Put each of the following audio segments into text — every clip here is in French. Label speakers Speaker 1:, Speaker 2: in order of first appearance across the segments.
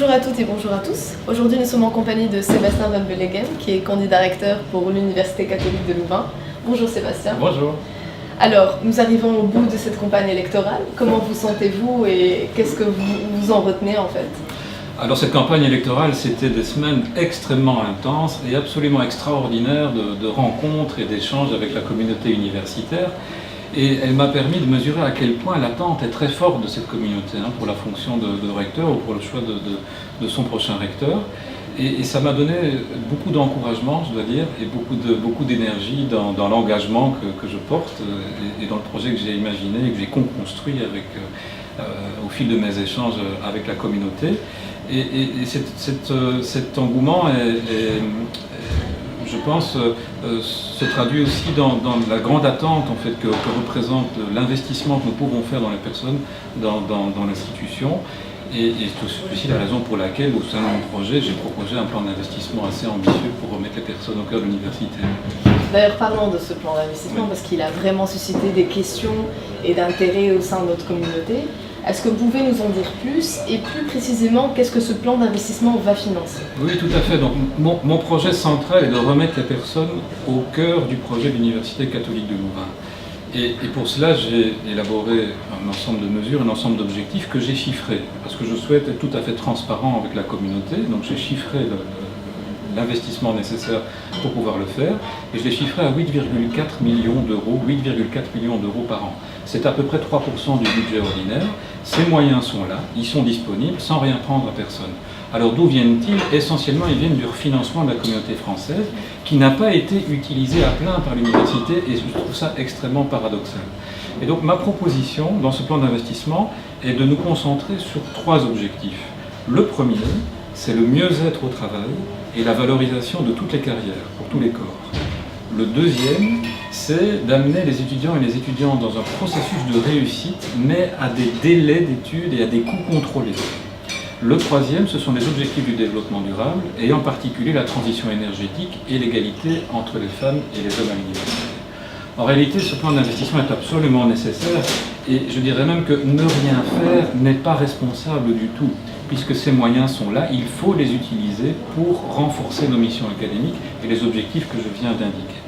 Speaker 1: Bonjour à toutes et bonjour à tous. Aujourd'hui, nous sommes en compagnie de Sébastien Van Belleghem, qui est candidat recteur pour l'Université catholique de Louvain. Bonjour Sébastien.
Speaker 2: Bonjour.
Speaker 1: Alors, nous arrivons au bout de cette campagne électorale. Comment vous sentez-vous et qu'est-ce que vous en retenez en fait?
Speaker 2: Alors cette campagne électorale, c'était des semaines extrêmement intenses et absolument extraordinaires de rencontres et d'échanges avec la communauté universitaire. Et elle m'a permis de mesurer à quel point l'attente est très forte de cette communauté pour la fonction de recteur ou pour le choix de son prochain recteur. Et ça m'a donné beaucoup d'encouragement, je dois dire, et beaucoup d'énergie dans l'engagement que je porte et dans le projet que j'ai imaginé et que j'ai co-construit au fil de mes échanges avec la communauté. Et cet engouement je pense, se traduit aussi dans la grande attente en fait, que représente l'investissement que nous pouvons faire dans les personnes, dans l'institution. Et c'est aussi la raison pour laquelle, au sein de mon projet, j'ai proposé un plan d'investissement assez ambitieux pour remettre les personnes au cœur de l'université.
Speaker 1: D'ailleurs, parlons de ce plan d'investissement, parce qu'il a vraiment suscité des questions et d'intérêt au sein de notre communauté. Est-ce que vous pouvez nous en dire plus et plus précisément, qu'est-ce que ce plan d'investissement va financer?
Speaker 2: Oui, tout à fait. Donc, mon projet central est de remettre les personnes au cœur du projet de l'Université catholique de Louvain. Et pour cela, j'ai élaboré un ensemble de mesures, un ensemble d'objectifs que j'ai chiffrés, parce que je souhaite être tout à fait transparent avec la communauté. Donc j'ai chiffré l'investissement nécessaire pour pouvoir le faire, et je l'ai chiffré à 8,4 millions d'euros, 8,4 millions d'euros par an. C'est à peu près 3% du budget ordinaire. Ces moyens sont là, ils sont disponibles, sans rien prendre à personne. Alors d'où viennent-ils? Essentiellement, ils viennent du refinancement de la communauté française, qui n'a pas été utilisé à plein par l'université, et je trouve ça extrêmement paradoxal. Et donc ma proposition dans ce plan d'investissement est de nous concentrer sur 3 objectifs. Le premier, c'est le mieux-être au travail et la valorisation de toutes les carrières, pour tous les corps. Le deuxième, c'est d'amener les étudiants et les étudiantes dans un processus de réussite, mais à des délais d'études et à des coûts contrôlés. Le troisième, ce sont les objectifs du développement durable, et en particulier la transition énergétique et l'égalité entre les femmes et les hommes à l'université. En réalité, ce plan d'investissement est absolument nécessaire, et je dirais même que ne rien faire n'est pas responsable du tout. Puisque ces moyens sont là, il faut les utiliser pour renforcer nos missions académiques et les objectifs que je viens d'indiquer.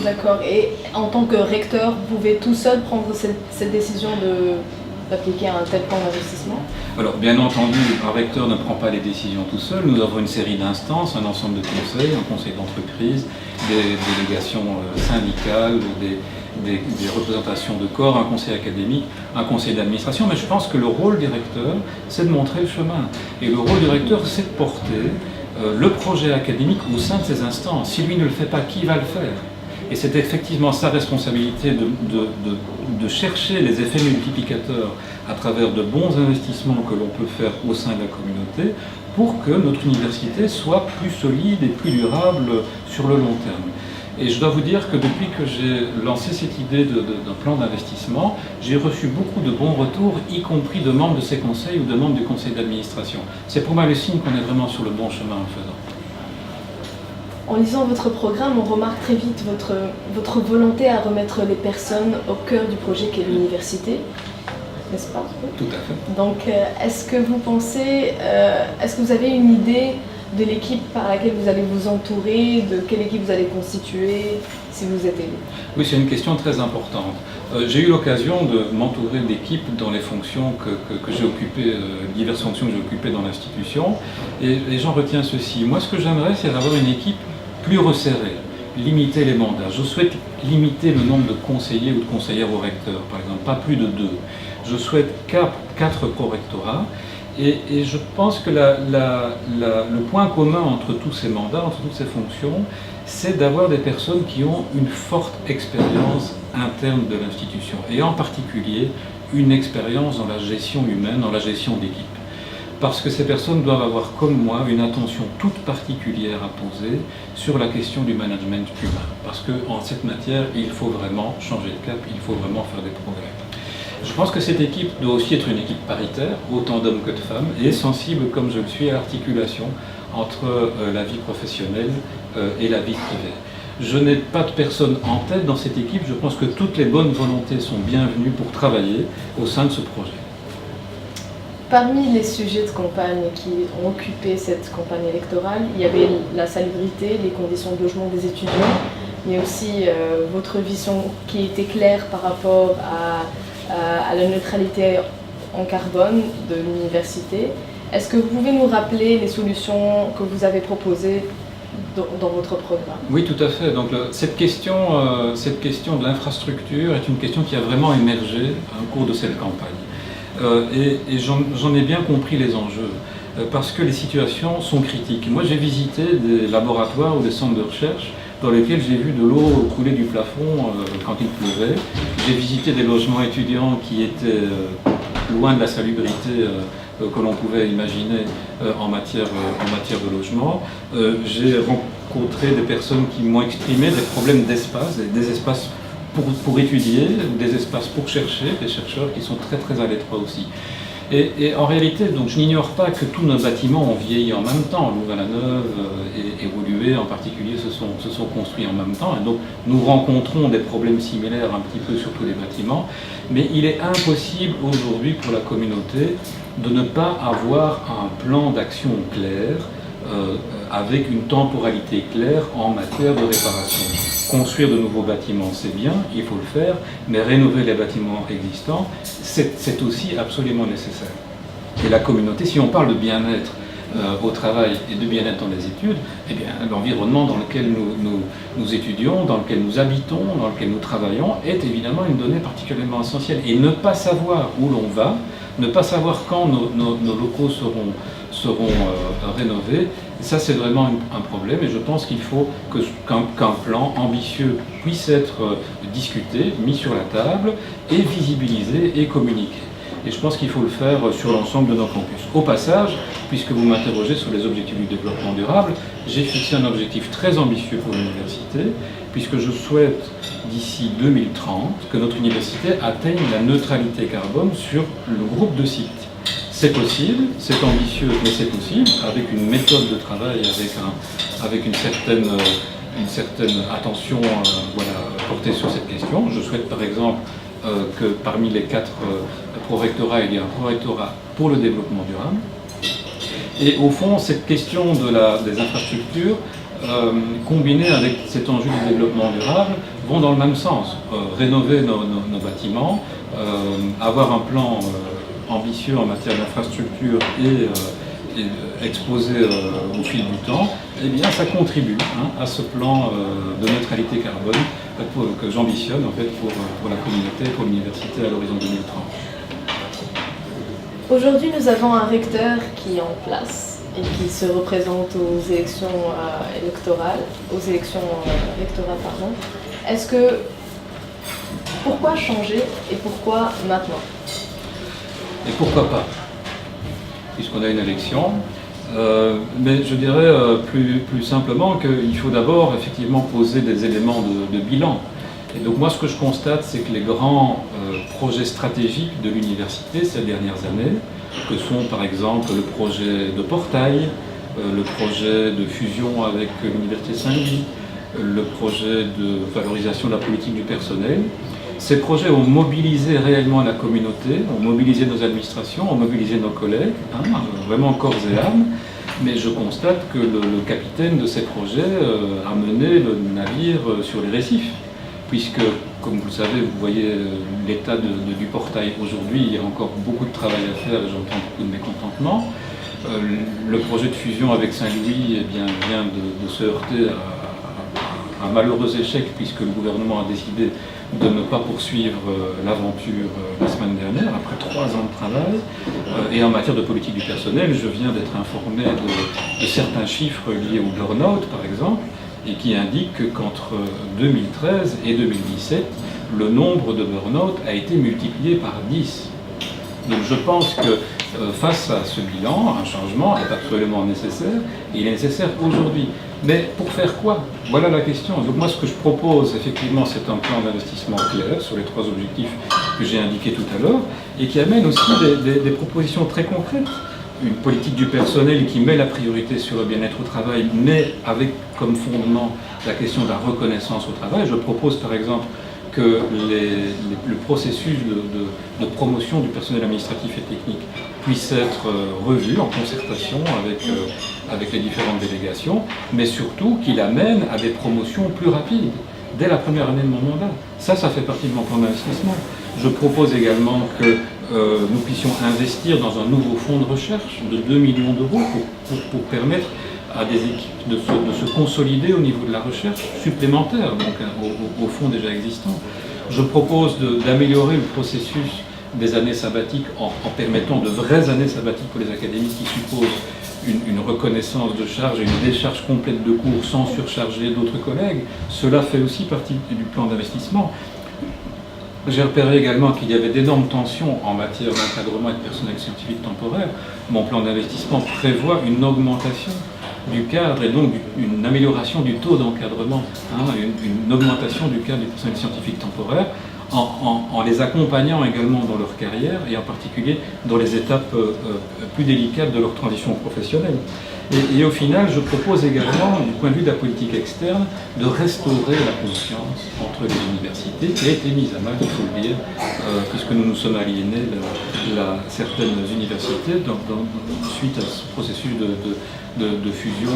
Speaker 1: D'accord. Et en tant que recteur, vous pouvez tout seul prendre cette décision d'appliquer un tel plan d'investissement? Alors,
Speaker 2: bien entendu, un recteur ne prend pas les décisions tout seul. Nous avons une série d'instances, un ensemble de conseils, un conseil d'entreprise, des délégations syndicales, des représentations de corps, un conseil académique, un conseil d'administration. Mais je pense que le rôle du recteur, c'est de montrer le chemin. Et le rôle du recteur, c'est de porter le projet académique au sein de ces instances. Si lui ne le fait pas, qui va le faire? Et c'est effectivement sa responsabilité de chercher les effets multiplicateurs à travers de bons investissements que l'on peut faire au sein de la communauté pour que notre université soit plus solide et plus durable sur le long terme. Et je dois vous dire que depuis que j'ai lancé cette idée d'un plan d'investissement, j'ai reçu beaucoup de bons retours, y compris de membres de ces conseils ou de membres du conseil d'administration. C'est pour moi le signe qu'on est vraiment sur le bon chemin en le faisant.
Speaker 1: En lisant votre programme, on remarque très vite votre volonté à remettre les personnes au cœur du projet qu'est l'université, n'est-ce pas?
Speaker 2: Tout à fait.
Speaker 1: Donc, est-ce que vous avez une idée de l'équipe par laquelle vous allez vous entourer, de quelle équipe vous allez constituer si vous êtes élu?
Speaker 2: Oui, c'est une question très importante. J'ai eu l'occasion de m'entourer d'équipes dans les fonctions que j'ai occupées, diverses fonctions que j'ai occupées dans l'institution, et j'en retiens ceci. Moi, ce que j'aimerais, c'est d'avoir une équipe plus resserrée, limiter les mandats. Je souhaite limiter le nombre de conseillers ou de conseillères au recteur, par exemple, pas plus de 2. Je souhaite 4 pro-rectorats. Et je pense que le point commun entre tous ces mandats, entre toutes ces fonctions, c'est d'avoir des personnes qui ont une forte expérience interne de l'institution, et en particulier une expérience dans la gestion humaine, dans la gestion d'équipe. Parce que ces personnes doivent avoir, comme moi, une attention toute particulière à poser sur la question du management humain. Parce qu'en cette matière, il faut vraiment changer de cap, il faut vraiment faire des progrès. Je pense que cette équipe doit aussi être une équipe paritaire, autant d'hommes que de femmes, et sensible, comme je le suis, à l'articulation entre la vie professionnelle et la vie privée. Je n'ai pas de personne en tête dans cette équipe, je pense que toutes les bonnes volontés sont bienvenues pour travailler au sein de ce projet.
Speaker 1: parmi les sujets de campagne qui ont occupé cette campagne électorale, il y avait la salubrité, les conditions de logement des étudiants, mais aussi votre vision qui était claire par rapport à la neutralité en carbone de l'université. Est-ce que vous pouvez nous rappeler les solutions que vous avez proposées dans votre programme?
Speaker 2: Oui, tout à fait. Donc, cette question de l'infrastructure est une question qui a vraiment émergé au cours de cette campagne. Et j'en ai bien compris les enjeux, parce que les situations sont critiques. Moi, j'ai visité des laboratoires ou des centres de recherche dans lesquels j'ai vu de l'eau couler du plafond quand il pleuvait. J'ai visité des logements étudiants qui étaient loin de la salubrité que l'on pouvait imaginer en matière de logement. J'ai rencontré des personnes qui m'ont exprimé des problèmes d'espace, des espaces pour étudier, des espaces pour chercher, des chercheurs qui sont très très à l'étroit aussi. Et en réalité, donc, je n'ignore pas que tous nos bâtiments ont vieilli en même temps. Louvain-la-Neuve et Woluwe en particulier se sont construits en même temps. Et donc nous rencontrons des problèmes similaires un petit peu sur tous les bâtiments. Mais il est impossible aujourd'hui pour la communauté de ne pas avoir un plan d'action clair avec une temporalité claire en matière de réparation. Construire de nouveaux bâtiments, c'est bien, il faut le faire, mais rénover les bâtiments existants, c'est aussi absolument nécessaire. Et la communauté, si on parle de bien-être au travail et de bien-être dans les études, eh bien, l'environnement dans lequel nous étudions, dans lequel nous habitons, dans lequel nous travaillons, est évidemment une donnée particulièrement essentielle. Et ne pas savoir où l'on va, ne pas savoir quand nos locaux seront rénovés, ça c'est vraiment un problème, et je pense qu'il faut qu'un plan ambitieux puisse être discuté, mis sur la table, et visibilisé et communiqué. Et je pense qu'il faut le faire sur l'ensemble de nos campus. Au passage, puisque vous m'interrogez sur les objectifs du développement durable, j'ai fixé un objectif très ambitieux pour l'université, puisque je souhaite d'ici 2030 que notre université atteigne la neutralité carbone sur le groupe de sites. C'est possible, c'est ambitieux, mais c'est possible, avec une méthode de travail, avec une certaine attention portée sur cette question. Je souhaite par exemple que parmi les 4 prorectorats, il y ait un prorectorat pour le développement durable. Et au fond, cette question des infrastructures, combinée avec cet enjeu du développement durable, vont dans le même sens. Rénover nos bâtiments, avoir un plan ambitieux en matière d'infrastructure et exposé au fil du temps, eh bien ça contribue à ce plan de neutralité carbone que j'ambitionne en fait pour la communauté, pour l'université à l'horizon 2030.
Speaker 1: Aujourd'hui, nous avons un recteur qui est en place et qui se représente aux élections électorales, rectorales, pardon. Pourquoi changer et pourquoi maintenant?
Speaker 2: Et pourquoi pas, puisqu'on a une élection. Mais je dirais plus simplement qu'il faut d'abord effectivement poser des éléments de bilan. Et donc moi ce que je constate, c'est que les grands projets stratégiques de l'université ces dernières années, que sont par exemple le projet de portail, le projet de fusion avec l'université Saint-Louis, le projet de valorisation de la politique du personnel, ces projets ont mobilisé réellement la communauté, ont mobilisé nos administrations, ont mobilisé nos collègues, vraiment corps et âme, mais je constate que le capitaine de ces projets a mené le navire sur les récifs, puisque, comme vous le savez, vous voyez l'état du portail aujourd'hui, il y a encore beaucoup de travail à faire et j'entends beaucoup de mécontentement. Le projet de fusion avec Saint-Louis vient de se heurter à un malheureux échec, puisque le gouvernement a décidé de ne pas poursuivre l'aventure la semaine dernière, après 3 ans de travail. Et en matière de politique du personnel, je viens d'être informé de certains chiffres liés au burn-out, par exemple, et qui indiquent qu'entre 2013 et 2017, le nombre de burn-out a été multiplié par 10. Donc je pense que face à ce bilan, un changement est absolument nécessaire, et il est nécessaire aujourd'hui. Mais pour faire quoi? Voilà la question. Donc moi ce que je propose effectivement, c'est un plan d'investissement clair sur les 3 objectifs que j'ai indiqués tout à l'heure, et qui amène aussi des propositions très concrètes. Une politique du personnel qui met la priorité sur le bien-être au travail, mais avec comme fondement la question de la reconnaissance au travail. Je propose par exemple que le processus de promotion du personnel administratif et technique puisse être revu en concertation avec les différentes délégations, mais surtout qu'il amène à des promotions plus rapides dès la première année de mon mandat. Ça fait partie de mon plan d'investissement. Je propose également que nous puissions investir dans un nouveau fonds de recherche de 2 millions d'euros pour permettre à des équipes de se consolider au niveau de la recherche supplémentaire, donc au fonds déjà existant. Je propose d'améliorer le processus des années sabbatiques en permettant de vraies années sabbatiques pour les académiques qui supposent une reconnaissance de charge et une décharge complète de cours sans surcharger d'autres collègues. Cela fait aussi partie du plan d'investissement. J'ai repéré également qu'il y avait d'énormes tensions en matière d'encadrement et de personnel scientifique temporaire. Mon plan d'investissement prévoit une augmentation du cadre et donc une amélioration du taux d'encadrement, une augmentation du cadre du personnel scientifique temporaire, en les accompagnant également dans leur carrière et en particulier dans les étapes plus délicates de leur transition professionnelle. Et au final, je propose également, du point de vue de la politique externe, de restaurer la confiance entre les universités, qui a été mise à mal, il faut le dire, puisque nous nous sommes aliénés certaines universités suite à ce processus de fusion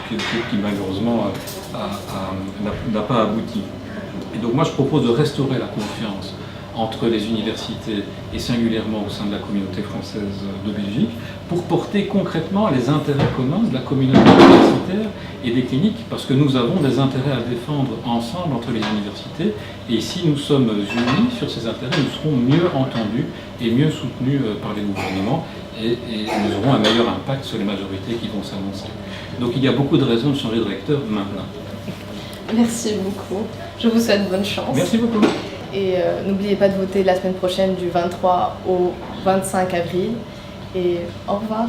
Speaker 2: qui malheureusement n'a pas abouti. Et donc moi je propose de restaurer la confiance entre les universités et singulièrement au sein de la communauté française de Belgique pour porter concrètement les intérêts communs de la communauté universitaire et des cliniques, parce que nous avons des intérêts à défendre ensemble entre les universités, et si nous sommes unis sur ces intérêts, nous serons mieux entendus et mieux soutenus par les gouvernements, et nous aurons un meilleur impact sur les majorités qui vont s'annoncer. Donc il y a beaucoup de raisons de changer de recteur maintenant.
Speaker 1: Merci beaucoup. Je vous souhaite bonne chance.
Speaker 2: Merci beaucoup.
Speaker 1: Et n'oubliez pas de voter la semaine prochaine du 23 au 25 avril. Et au revoir.